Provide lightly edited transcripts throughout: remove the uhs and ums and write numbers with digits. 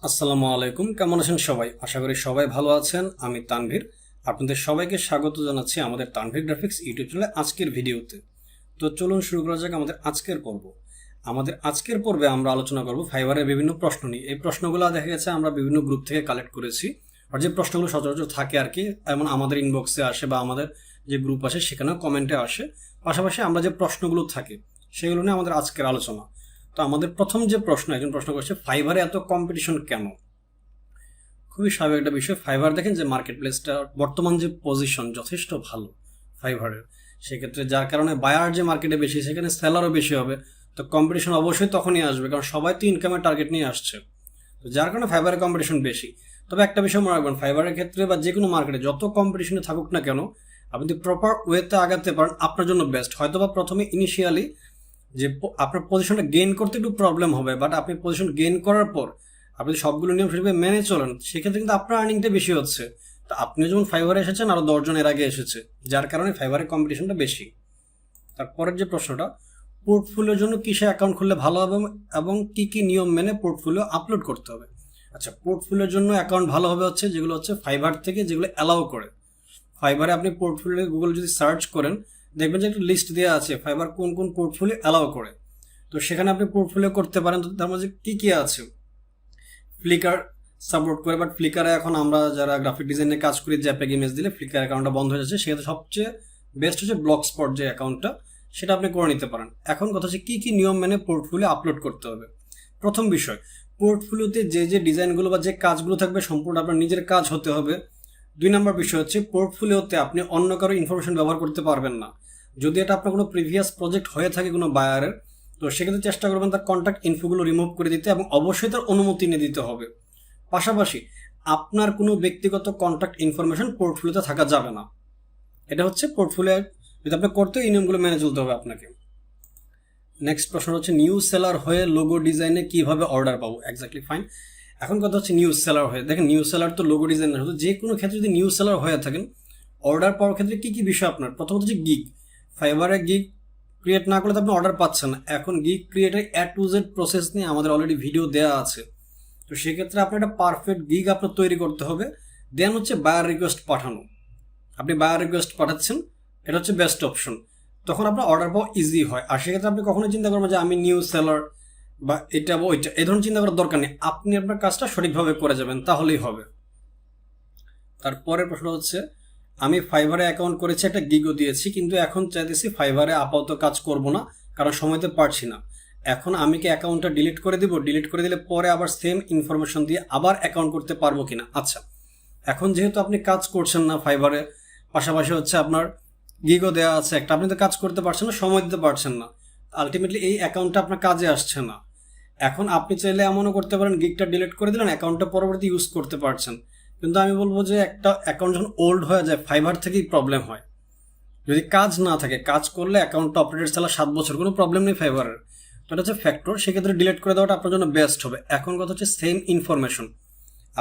আসসালামু আলাইকুম, কেমন আছেন সবাই? আশা করি সবাই ভালো আছেন। আমি তানভীর, আপনাদের সবাইকে স্বাগত জানাচ্ছি আমাদের তানভীর গ্রাফিক্স ইউটিউব চ্যানেলে আজকের ভিডিওতে। তো চলুন শুরু করা যাক আমাদের আজকের পর্ব। আমাদের আজকের পর্বে আমরা আলোচনা করব ফাইবারের বিভিন্ন প্রশ্ন নিয়ে। এই প্রশ্নগুলো দেখা গেছে আমরা বিভিন্ন গ্রুপ থেকে কালেক্ট করেছি, আর যে প্রশ্নগুলো সচরাচর থাকে আর কি, এমন আমাদের ইনবক্সে আসে বা আমাদের যে গ্রুপ আসে সেখানেও কমেন্টে আসে। পাশাপাশি আমরা যে প্রশ্নগুলো থাকে সেগুলো নিয়ে আমাদের আজকের আলোচনা। তো আমাদের প্রথম যে প্রশ্ন, একজন প্রশ্ন করছে, ফাইবারে এত কম্পিটিশন কেন? খুবই স্বাভাবিক একটা বিষয়। ফাইবার দেখেন যে মার্কেট প্লেসটা বর্তমান যে পজিশন যথেষ্ট ভালো ফাইবারের, সেক্ষেত্রে যার কারণে বায়ার যে মার্কেটে বেশি সেখানে সেলারও বেশি হবে। তো কম্পিটিশন অবশ্যই তখনই আসবে, কারণ সবাই তো ইনকামের টার্গেট নিয়ে আসছে। তো যার কারণে ফাইবারের কম্পিটিশন বেশি। তবে একটা বিষয় মনে রাখবেন, ফাইবারের ক্ষেত্রে বা যে কোনো মার্কেটে যত কম্পিটিশনে থাকুক না কেন, আপনি যদি প্রপার ওয়েতে আগাতে পারেন আপনার জন্য বেস্ট। হয়তো বা প্রথমে ইনিশিয়ালি যে আপনার পজিশনটা গেইন করতে একটু প্রবলেম হবে, বাট আপনি পজিশন গেইন করার পর আপনি সবগুলো নিয়ম সেভাবে মেনে চলেন, সেক্ষেত্রে কিন্তু আপনার আর্নিংটা বেশি হচ্ছে। তো আপনি যেমন ফাইবারে এসেছেন, আরও 10 জন এর আগে এসেছে, যার কারণে ফাইবারের কম্পিটিশনটা বেশি। তারপরের যে প্রশ্নটা, পোর্টফোলিওর জন্য কিসে অ্যাকাউন্ট খুললে ভালো হবে এবং কি কি নিয়ম মেনে পোর্টফোলিও আপলোড করতে হবে? আচ্ছা, পোর্টফোলিওর জন্য অ্যাকাউন্ট ভালো হবে হচ্ছে যেগুলো হচ্ছে ফাইবার থেকে, যেগুলো অ্যালাউ করে। ফাইবারে আপনি পোর্টফোলিও গুগল যদি সার্চ করেন, দেখবেন যে একটা লিস্ট দেওয়া আছে ফাইবার কোন কোন পোর্টফোলিও অ্যালাউ করে। তো সেখানে আপনি পোর্টফোলিও করতে পারেন। তো তার মাঝে কী কী আছে? ফ্লিকার সাপোর্ট করে, বাট ফ্লিকারে এখন আমরা যারা গ্রাফিক ডিজাইনে কাজ করি, জ্যাপেগ ইমেজ দিলে ফ্লিকার অ্যাকাউন্টটা বন্ধ হয়ে যাচ্ছে। সেক্ষেত্রে সবচেয়ে বেস্ট হচ্ছে ব্লক স্পট যে অ্যাকাউন্টটা, সেটা আপনি করে নিতে পারেন। এখন কথা হচ্ছে কী কী নিয়ম মেনে পোর্টফোলিও আপলোড করতে হবে। প্রথম বিষয়, পোর্টফোলিওতে যে যে ডিজাইনগুলো বা যে কাজগুলো থাকবে সম্পূর্ণ আপনার নিজের কাজ হতে হবে। 2 নম্বর বিষয় হচ্ছে, পোর্টফোলিওতে আপনি অন্য কারো ইনফরমেশন ব্যবহার করতে পারবেন না। যদি এটা আপনার কোনো প্রিভিয়াস প্রজেক্ট হয়ে থাকে কোনো বায়ারের, তো সেক্ষেত্রে চেষ্টা করবেন তার কন্ট্যাক্ট ইনফোগুলো রিমুভ করে দিতে, এবং অবশ্যই তার অনুমতি নিয়ে দিতে হবে। পাশাপাশি আপনার কোনো ব্যক্তিগত কন্ট্যাক্ট ইনফরমেশন পোর্টফোলিওতে থাকা যাবে না। এটা হচ্ছে পোর্টফোলিও যদি আপনি করতে, এই নিয়মগুলো মেনে চলতে হবে আপনাকে। নেক্সট প্রশ্ন হচ্ছে, নিউ সেলার হয়ে লোগো ডিজাইনে কিভাবে অর্ডার পাবো? Exactly fine. এখন কথা হচ্ছে নিউ সেলার হয়ে, দেখেন নিউ সেলার তো লোগো ডিজাইন না, শুধু যে কোনো ক্ষেত্রে যদি নিউ সেলার হয়ে থাকেন, অর্ডার পাওয়ার ক্ষেত্রে কী কী বিষয় আপনার? প্রথমত হচ্ছে গিগ। ফাইবারে গিগ ক্রিয়েট না করলে তো আপনি অর্ডার পাচ্ছেন না। এখন গিগ ক্রিয়েটের A to Z প্রসেস নিয়ে আমাদের অলরেডি ভিডিও দেওয়া আছে। তো সেক্ষেত্রে আপনার একটা পারফেক্ট গিগ আপনার তৈরি করতে হবে। দেন হচ্ছে বায়ার রিকোয়েস্ট পাঠানো। আপনি বায়ার রিকোয়েস্ট পাঠাচ্ছেন, এটা হচ্ছে বেস্ট অপশন। তখন আপনার অর্ডার পাওয়া ইজি হয়। আর সেক্ষেত্রে আপনি কখনোই চিন্তা করবেন যে আমি নিউ সেলার বা এটা বা ওইটা, এই ধরনের চিন্তা করার দরকার নেই। আপনি আপনার কাজটা সঠিকভাবে করে যাবেন, তাহলেই হবে। তারপরের প্রশ্ন হচ্ছে, আমি ফাইবারে অ্যাকাউন্ট করেছি, একটা গিগও দিয়েছি, কিন্তু এখন চাইতেছি ফাইবারে আপাতত কাজ করব না, কারণ সময়তে পারছি না। এখন আমি কি অ্যাকাউন্টটা ডিলিট করে দিব? ডিলিট করে দিলে পরে আবার সেম ইনফরমেশন দিয়ে আবার অ্যাকাউন্ট করতে পারবো কিনা? আচ্ছা, এখন যেহেতু আপনি কাজ করছেন না ফাইবারে, পাশাপাশি হচ্ছে আপনার গিগও দেওয়া আছে একটা, আপনি তো কাজ করতে পারছেন না, সময় দিতে পারছেন না, আলটিমেটলি এই অ্যাকাউন্টটা আপনার কাজে আসছে না। এখন আপনি চাইলে এমনও করতে পারেন, গিগটা ডিলিট করে দিলেন, অ্যাকাউন্টটা পরবর্তী ইউজ করতে পারছেন। কিন্তু আমি বলবো যে একটা অ্যাকাউন্ট যখন ওল্ড হয়ে যায়, ফাইবার থেকেই প্রবলেম হয়। যদি কাজ না থাকে, কাজ করলে অ্যাকাউন্টটা অপারেটেড চালা 7 বছর, কোনো প্রবলেম নেই ফাইবারের। তো এটা হচ্ছে ফ্যাক্টর, সেক্ষেত্রে ডিলিট করে দেওয়াটা আপনার জন্য বেস্ট হবে। এখন কথা হচ্ছে সেম ইনফরমেশন,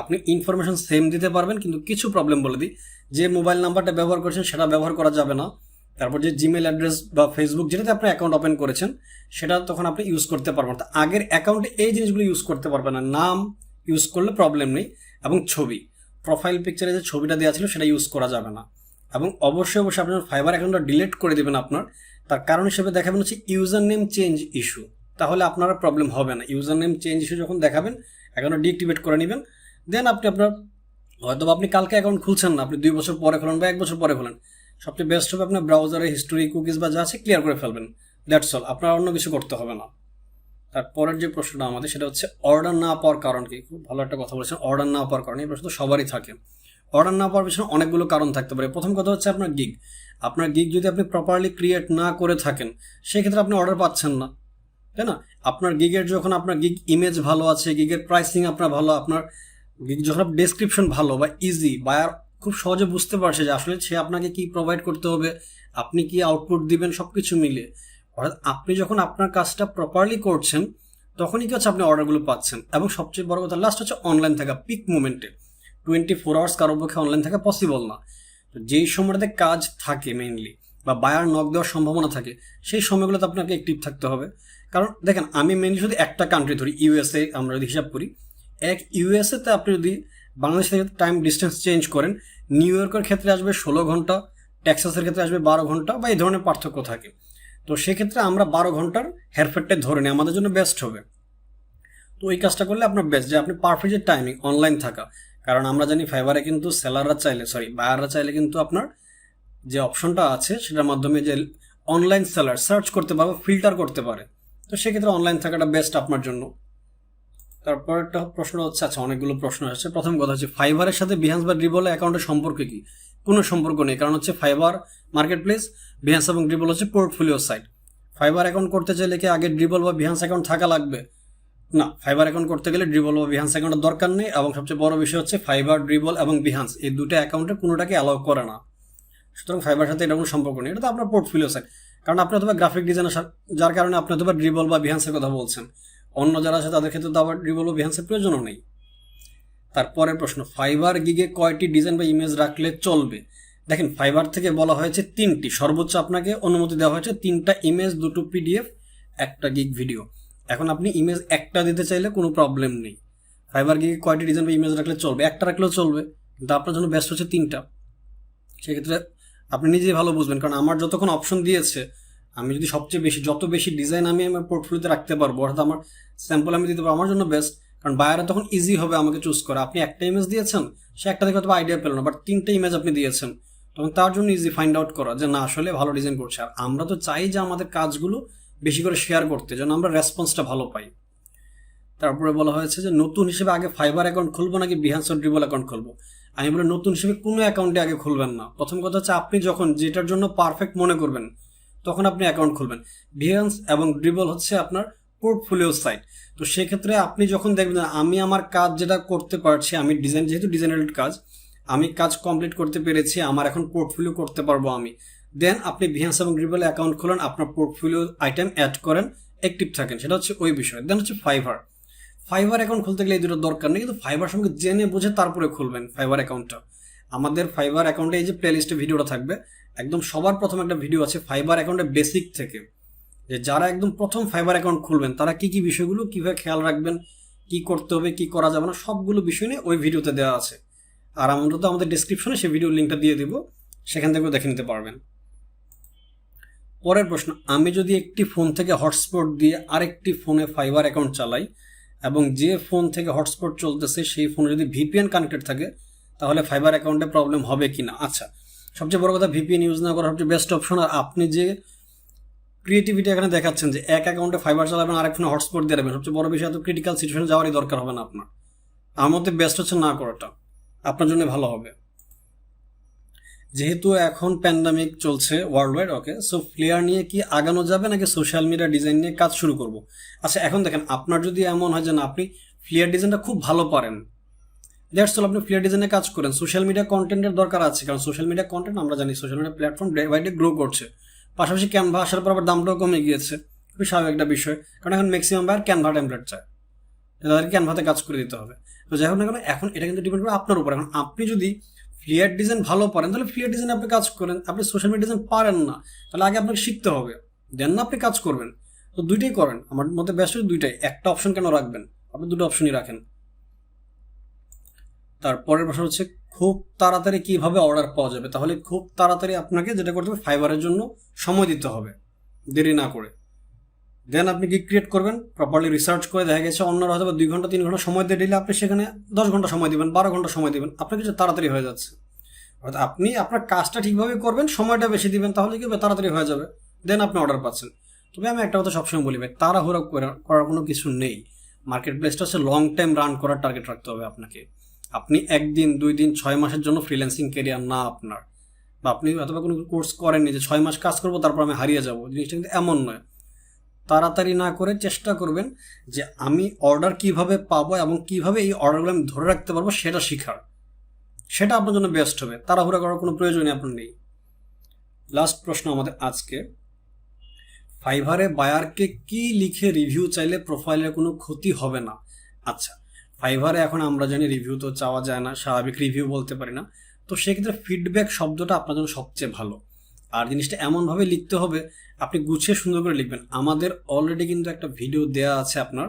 আপনি ইনফরমেশন সেম দিতে পারবেন, কিন্তু কিছু প্রবলেম বলে দিই। যে মোবাইল নাম্বারটা ব্যবহার করেছেন সেটা ব্যবহার করা যাবে না। তারপর যে জিমেল অ্যাড্রেস বা ফেসবুক যেটাতে আপনি অ্যাকাউন্ট ওপেন করেছেন, সেটা তখন আপনি ইউজ করতে পারবেন না। আগের অ্যাকাউন্টে এই জিনিসগুলো ইউজ করতে পারবেন না। নাম ইউজ করলে প্রবলেম নেই, এবং ছবি, প্রোফাইল পিকচারে যে ছবিটা দেওয়া ছিল সেটা ইউজ করা যাবে না। এবং অবশ্যই অবশ্যই আপনার ফাইবার অ্যাকাউন্টটা ডিলিট করে দেবেন আপনার। তার কারণ হিসেবে দেখাবেন হচ্ছে ইউজার নেম চেঞ্জ ইস্যু, তাহলে আপনার প্রবলেম হবে না। ইউজার নেম চেঞ্জ ইস্যু যখন দেখাবেন, অ্যাকাউন্টটা ডিঅ্যাক্টিভেট করে নেবেন। দেন আপনি আপনার, হয়তো আপনি কালকে অ্যাকাউন্ট খুলছেন না, আপনি 2 বছর পরে খোলেন বা 1 বছর পরে খোলেন, সবচেয়ে বেস্ট হবে আপনার ব্রাউজারে হিস্টোরি, কুকিজ বা যা আছে ক্লিয়ার করে ফেলবেন। দ্যাটস অল, আপনার অন্য কিছু করতে হবে না। তারপরের যে প্রশ্নটা আমাদের, সেটা হচ্ছে অর্ডার না পাওয়ার কারণ কি? খুব ভালো একটা কথা বলেছেন, অর্ডার না পাওয়ার কারণ। এই প্রশ্ন তো সবারই থাকে। অর্ডার না পাওয়ার পিছনে অনেকগুলো কারণ থাকতে পারে। প্রথম কথা হচ্ছে আপনার গিগ। আপনার গিগ যদি আপনি প্রপারলি ক্রিয়েট না করে থাকেন, সেক্ষেত্রে আপনি অর্ডার পাচ্ছেন না, তাই না? আপনার গিগের যখন আপনার গিগ ইমেজ ভালো আছে, গিগের প্রাইসিং আপনার ভালো, আপনার গিগ যখন ডেসক্রিপশন ভালো বা ইজি, বায়ার খুব সহজে বুঝতে পারছে যে আসলে সে আপনাকে কি প্রোভাইড করতে হবে, আপনি কি আউটপুট দিবেন, সব কিছু মিলে। অর্থাৎ আপনি যখন আপনার কাজটা প্রপারলি করছেন, তখনই কি হচ্ছে আপনি অর্ডারগুলো পাচ্ছেন। এবং সবচেয়ে বড় কথা লাস্ট হচ্ছে অনলাইন থাকা পিক মুমেন্টে। 24 আওয়ার্স কারোর পক্ষে অনলাইন থাকা পসিবল না। তো যেই সময়টাতে কাজ থাকে মেইনলি, বা বায়ার নক দেওয়ার সম্ভাবনা থাকে, সেই সময়গুলোতে আপনাকে অ্যাক্টিভ থাকতে হবে। কারণ দেখেন, আমি মেইনলি শুধু একটা কান্ট্রি ধরি, USA আমরা যদি হিসাব করি, এক ইউএসএতে আপনি যদি বাংলাদেশ থেকে টাইম ডিস্টেন্স চেঞ্জ করেন, নিউ ইয়র্কের ক্ষেত্রে আসবে 16 ঘন্টা, টেক্সাসের ক্ষেত্রে আসবে 12 ঘন্টা বা এই ধরনের পার্থক্য থাকে। তো সেক্ষেত্রে আমরা 12 ঘন্টার হেরফেরটাই ধরে নিই, আমাদের জন্য বেস্ট হবে। তো এই কাজটা করলে আপনার বেস্ট, যে আপনি পারফেক্ট যে টাইমিং অনলাইন থাকা। কারণ আমরা জানি ফাইবারে কিন্তু বায়াররা চাইলে কিন্তু আপনার যে অপশনটা আছে সেটার মাধ্যমে যে অনলাইন সেলার সার্চ করতে পারবে, ফিল্টার করতে পারে। তো সেক্ষেত্রে অনলাইন থাকাটা বেস্ট আপনার জন্য। তারপর একটা প্রশ্ন হচ্ছে, আচ্ছা অনেকগুলো প্রশ্ন আসছে। প্রথম কথা হচ্ছে ফাইবারের সাথে বিহান্স বা ড্রিবল অ্যাকাউন্টের সম্পর্ক কি? কোনো সম্পর্ক নেই, কারণ হচ্ছে ফাইবার মার্কেট প্লেস, বিহান্স এবং ড্রিবল হচ্ছে পোর্টফোলিও সাইট। ফাইবার অ্যাকাউন্ট করতে চাইলে কি আগে ড্রিবল বা বিহান্স অ্যাকাউন্ট থাকা লাগবে? না, ফাইবার অ্যাকাউন্ট করতে গেলে ড্রিবল বা বিহান্স অ্যাকাউন্টের দরকার নেই। এবং সবচেয়ে বড় বিষয় হচ্ছে ফাইবার, ড্রিবল এবং বিহান্স এই দুটো অ্যাকাউন্টে কোনোটাকে অ্যালাউ করে না। সুতরাং ফাইবারের সাথে এটা কোনো সম্পর্ক নেই, এটা তো আপনার পোর্টফোলিও সাইট। কারণ আপনি অথবা গ্রাফিক ডিজাইনার, যার কারণে আপনি অথবা ড্রিবল বা বিহান্সের কথা বলছেন। অন্য যারা আছে তাদের ক্ষেত্রে তো আবার ড্রিবল বা বিহান্সের প্রয়োজনও নেই। তারপরের প্রশ্ন, ফাইবার গিগে কয়টি ডিজাইন বা ইমেজ রাখলে চলবে? দেখেন, ফাইবার থেকে বলা হয়েছে 3টি, সর্বোচ্চ আপনাকে অনুমতি দেওয়া হয়েছে 3টা ইমেজ, 2টো পিডিএফ, 1টা গিগ ভিডিও। এখন আপনি ইমেজ 1টা দিতে চাইলে কোনো প্রবলেম নেই। ফাইবার গিগে কয়টি ডিজাইন বা ইমেজ রাখলে চলবে? 1টা রাখলেও চলবে, কিন্তু আপনার জন্য বেস্ট হচ্ছে 3টা। সেক্ষেত্রে আপনি নিজেই ভালো বুঝবেন, কারণ আমার যতক্ষণ অপশন দিয়েছে, আমি যদি যত বেশি ডিজাইন আমি আমার পোর্টফোলিওতে রাখতে পারবো, অর্থাৎ আমার স্যাম্পল আমি দিতে পারবো, আমার জন্য বেস্ট। কারণ বায়ারে তখন ইজি হবে আমাকে চুজ করা। আপনি একটা ইমেজ দিয়েছেন, সে একটা দেখে হয়তো আইডিয়া পেল না, বাট 3টে ইমেজ আপনি দিয়েছেন, তখন তার জন্য ইজি ফাইন্ড আউট করা যে না আসলে ভালো ডিজাইন করছে। আর আমরা তো চাই যে আমাদের কাজগুলো বেশি করে শেয়ার করতে, যেন আমরা রেসপন্সটা ভালো পাই। তারপরে বলা হয়েছে যে নতুন হিসেবে আগে ফাইবার অ্যাকাউন্ট খুলবো নাকি বিহান্স ও ড্রিবল অ্যাকাউন্ট খুলবো? আমি বলি নতুন হিসেবে কোনো অ্যাকাউন্টে আগে খুলবেন না। প্রথম কথা হচ্ছে আপনি যখন যেটার জন্য পারফেক্ট মনে করবেন তখন আপনি অ্যাকাউন্ট খুলবেন। বিহান্স এবং ড্রিবল হচ্ছে আপনার পোর্টফোলিও সাইট। তো সেক্ষেত্রে আপনি যখন দেখবেন আমি আমার কাজ যেটা করতে পারছি, আমি যেহেতু ডিজাইন রিলেটেড কাজ, আমি কাজ কমপ্লিট করতে পেরেছি, আমার এখন পোর্টফোলিও করতে পারবো আমি, দেন আপনি বিহান্স এবং ড্রিবল অ্যাকাউন্ট খোলেন, আপনার পোর্টফোলিও আইটেম অ্যাড করেন, অ্যাক্টিভ থাকেন, সেটা হচ্ছে ওই বিষয়। দেন হচ্ছে ফাইবার অ্যাকাউন্ট খুলতে গেলে এই দুটো দরকার নেই, কিন্তু ফাইবার সঙ্গে জেনে বুঝে তারপরে খুলবেন ফাইবার অ্যাকাউন্টটা। আমাদের ফাইবার অ্যাকাউন্টে এই যে প্লেলিস্টে ভিডিওটা থাকবে, একদম সবার প্রথম একটা ভিডিও আছে ফাইবার অ্যাকাউন্টের বেসিক থেকে, যে যারা একদম প্রথম ফাইবার অ্যাকাউন্ট খুলবেন তারা কি কি বিষয়গুলো কিভাবে খেয়াল রাখবেন, কি করতে হবে, কি করা যাবে না, সবগুলো বিষয় নিয়ে ওই ভিডিওতে দেওয়া আছে। আর আমরা তো আমাদের ডিসক্রিপশনে সেই ভিডিও লিঙ্কটা দিয়ে দিব, সেখান থেকেও দেখে নিতে পারবেন। পরের প্রশ্ন, আমি যদি একটি ফোন থেকে হটস্পট দিয়ে আরেকটি ফোনে ফাইবার অ্যাকাউন্ট চালাই এবং যে ফোন থেকে হটস্পট চলতেছে সেই ফোনে যদি ভিপিএন কানেক্টেড থাকে, তাহলে ফাইবার অ্যাকাউন্টে প্রবলেম হবে কি না? আচ্ছা, সবচেয়ে বড় কথা ভিপিএন ইউজ না করা সবচেয়ে বেস্ট অপশন। আর আপনি যে ক্রিয়েটিভিটি এখানে দেখাচ্ছেন যে এক অ্যাকাউন্টে ফাইবার চালাবেন, আরেক ফোনে হটস্পট দিয়ে রাখবেন, সবচেয়ে বড় বিষয়, এত ক্রিটিক্যাল সিচুয়েশনে যাওয়ারই দরকার হবে না আপনার। আমার মধ্যে বেস্ট হচ্ছে না করাটা, আপনার জন্য ভালো হবে। যেহেতু এখন প্যান্ডামিক চলছে ওয়ার্ল্ড ওয়াইড, ওকে, সো ফ্লেয়ার নিয়ে কি আগানো যাবে নাকি সোশ্যাল মিডিয়া ডিজাইন নিয়ে কাজ শুরু করব? আচ্ছা, এখন দেখেন, আপনার যদি এমন হয় যে না আপনি ফ্লেয়ার ডিজাইনটা খুব ভালো পারেন, দ্যাটস অল, আপনি ফ্লেয়ার ডিজাইনে কাজ করেন। সোশ্যাল মিডিয়া কন্টেন্টের দরকার আছে, কারণ সোশ্যাল মিডিয়া কন্টেন্ট আমরা জানি social media platform day by day grow করছে। পাশাপাশি ক্যানভা আসার পর আবার দামটাও কমে গিয়েছে, খুবই স্বাভাবিক একটা বিষয়, কারণ এখন ম্যাক্সিমাম বায়ার ক্যানভা টেমপ্লেট চায়, তাদেরকে ক্যানভাতে কাজ করে দিতে হবে। তো যাই হোক না কেন, এখন এটা কিন্তু ডিপেন্ড করে আপনার উপর। এখন আপনি যদি ফ্লেয়ার ডিজাইন ভালো পারেন তাহলে ফ্লেয়ার ডিজাইন আপনি কাজ করেন। আপনি সোশ্যাল মিডিয়া ডিজাইন পারেন না, তাহলে আগে আপনাকে শিখতে হবে, দেন না আপনি কাজ করবেন। তো দুইটাই করেন, আমার মধ্যে বেস্ট হচ্ছে দুইটাই। একটা অপশন কেন রাখবেন? আপনি দুটো অপশনই রাখেন। তারপরের প্রশ্ন হচ্ছে খুব তাড়াতাড়ি কিভাবে অর্ডার পাওয়া যাবে? তাহলে খুব তাড়াতাড়ি আপনাকে যেটা করতে হবে, ফাইবারের জন্য সময় দিতে হবে, দেরি না করে। দেন আপনি কি ক্রিয়েট করবেন, প্রপারলি রিসার্চ করে, দেখা গেছে অন্যরা হয়তো 2 ঘন্টা 3 ঘন্টা সময় দিয়ে দিলে আপনি সেখানে 10 ঘন্টা সময় দিবেন, 12 ঘন্টা সময় দিবেন, আপনার কিছু তাড়াতাড়ি হয়ে যাচ্ছে। অর্থাৎ আপনি আপনার কাজটা ঠিকভাবে করবেন, সময়টা বেশি দিবেন, তাহলে কি হবে, তাড়াতাড়ি হয়ে যাবে, দেন আপনি অর্ডার পাচ্ছেন। তবে আমি একটা কথা সবসময় বলি ভাই, তাড়াহুড়া করার কোনো কিছু নেই। মার্কেট প্লেসটা হচ্ছে লং টাইম রান করার টার্গেট রাখতে হবে আপনাকে। আপনি 1 দিন 2 দিন 6 মাসের জন্য ফ্রিল্যান্সিং ক্যারিয়ার না আপনার, বা আপনি অথবা কোনো কোর্স করেননি যে 6 মাস কাজ করবো তারপর আমি হারিয়ে যাবো, জিনিসটা কিন্তু এমন নয়। তাড়াতাড়ি না করে চেষ্টা করবেন যে আমি অর্ডার কিভাবে পাবো এবং কিভাবে এই অর্ডারগুলো আমি ধরে রাখতে পারবো সেটা শেখার, সেটা আপনার জন্য বেস্ট হবে। তাড়াহুড়া করার কোনো প্রয়োজনই আপনার নেই। লাস্ট প্রশ্ন আমাদের আজকে, ফাইভারে বায়ারকে কি লিখে রিভিউ চাইলে প্রোফাইলের কোনো ক্ষতি হবে না? আচ্ছা, ফাইভারে এখন আমরা জানি রিভিউ তো চাওয়া যায় না, স্বাভাবিক রিভিউ বলতে পারি না। তো সেক্ষেত্রে ফিডব্যাক শব্দটা আপনার জন্য সবচেয়ে ভালো। আর জিনিসটা এমনভাবে লিখতে হবে, আপনি গুছিয়ে সুন্দর করে লিখবেন। আমাদের অলরেডি কিন্তু একটা ভিডিও দেওয়া আছে আপনার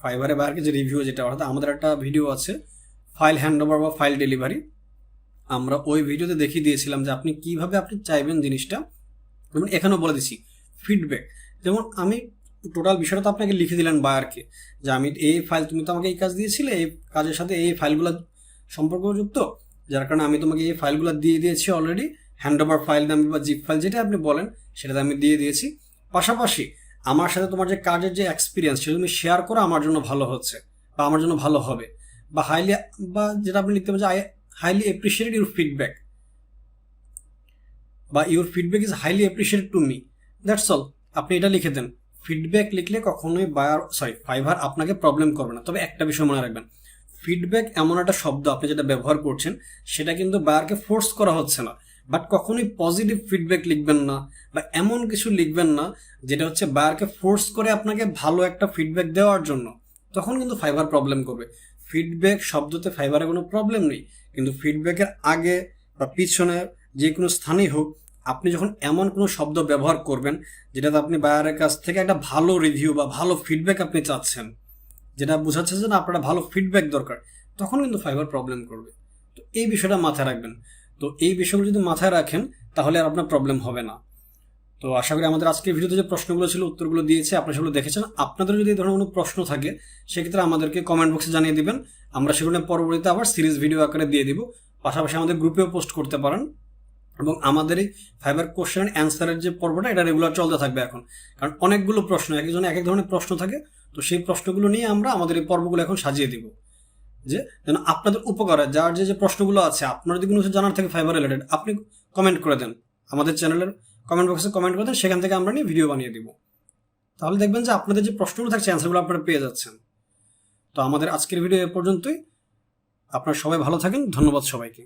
ফাইবারে বায়ারকে যে রিভিউ যেটা, অর্থাৎ আমাদের একটা ভিডিও আছে ফাইল হ্যান্ডওভার বা ফাইল ডেলিভারি, আমরা ওই ভিডিওতে দেখিয়ে দিয়েছিলাম যে আপনি কিভাবে আপনি চাইবেন জিনিসটা। যেমন এখানেও বলে দিচ্ছি ফিডব্যাক, যেমন আমি টোটাল বিষয়টা তো আপনাকে লিখে দিলেন বায়ারকে যে আমি এই ফাইল, তুমি তো আমাকে এই কাজ দিয়েছিলে, এই কাজের সাথে এই ফাইলগুলো সম্পর্কযুক্ত, যার কারণে আমি তোমাকে এই ফাইলগুলো দিয়ে দিয়েছি অলরেডি, হ্যান্ডওভার ফাইল নামে বা জিপ ফাইল যেটা আপনি বলেন সেটাতে আমি দিয়ে দিয়েছি। পাশাপাশি আমার সাথে তোমার যে কাজের যে এক্সপিরিয়েন্স সেটা তুমি শেয়ার করো, আমার জন্য ভালো হচ্ছে বা আমার জন্য ভালো হবে, বা হাইলি, বা যেটা আপনি লিখতে পারেন যে I highly appreciated your feedback, বা your feedback is highly appreciated to me, that's all. আপনি এটা লিখে দেন। ফিডব্যাক লিখলে কখনোই ফাইবার আপনাকে প্রবলেম করবে না। তবে একটা বিষয় মনে রাখবেন, ফিডব্যাক এমন একটা শব্দ আপনি যেটা ব্যবহার করছেন সেটা কিন্তু বায়ারকে ফোর্স করা হচ্ছে না, বাট কখনোই পজিটিভ ফিডব্যাক লিখবেন না বা এমন কিছু লিখবেন না যেটা হচ্ছে বায়ারকে ফোর্স করে আপনাকে ভালো একটা ফিডব্যাক দেওয়ার জন্য, তখন কিন্তু ফাইবার প্রবলেম করবে। ফিডব্যাক শব্দতে ফাইবারে কোনো প্রবলেম নেই, কিন্তু ফিডব্যাকের আগে বা পিছনে যে কোনো স্থানেই হোক আপনি যখন এমন কোনো শব্দ ব্যবহার করবেন যেটাতে আপনি বায়ারের কাছ থেকে একটা ভালো রিভিউ বা ভালো ফিডব্যাক আপনি চাচ্ছেন, যেটা বোঝাচ্ছে যে না আপনার ভালো ফিডব্যাক দরকার, তখন কিন্তু ফাইবার প্রবলেম করবে। তো এই বিষয়টা মাথায় রাখবেন। তো এই বিষয়গুলো যদি মাথায় রাখেন তাহলে আর আপনার প্রবলেম হবে না। তো আশা করি আমাদের আজকের ভিডিওতে যে প্রশ্নগুলো ছিল উত্তরগুলো দিয়েছে, আপনারা সেগুলো দেখেছেন। আপনাদের যদি এই ধরনের কোনো প্রশ্ন থাকে সেক্ষেত্রে আমাদেরকে কমেন্ট বক্সে জানিয়ে দিবেন, আমরা সেগুলো পরবর্তীতে আবার সিরিজ ভিডিও আকারে দিয়ে দিব। পাশাপাশি আমাদের গ্রুপেও পোস্ট করতে পারেন, এবং আমাদের এই ফাইবার কোশ্চেন অ্যান্ড অ্যান্সারের যে পর্বটা এটা রেগুলার চলতে থাকবে এখন, কারণ অনেকগুলো প্রশ্ন, এক একজনের এক এক ধরনের প্রশ্ন থাকে। তো সেই প্রশ্নগুলো নিয়ে আমরা আমাদের এই পর্বগুলো এখন সাজিয়ে দিব, যে যেন আপনাদের উপকারে যার যে যে প্রশ্নগুলো আছে, আপনার যদি কোনো কিছু জানার থাকে ফাইবার রিলেটেড, আপনি কমেন্ট করে দেন আমাদের চ্যানেলের কমেন্ট বক্সে, কমেন্ট করে দেন, সেখান থেকে আমরা নিয়ে ভিডিও বানিয়ে দিব। তাহলে দেখবেন যে আপনাদের যে প্রশ্নগুলো থাকছে অ্যান্সারগুলো আপনারা পেয়ে যাচ্ছেন। তো আমাদের আজকের ভিডিও এ পর্যন্তই। আপনারা সবাই ভালো থাকেন, ধন্যবাদ সবাইকে।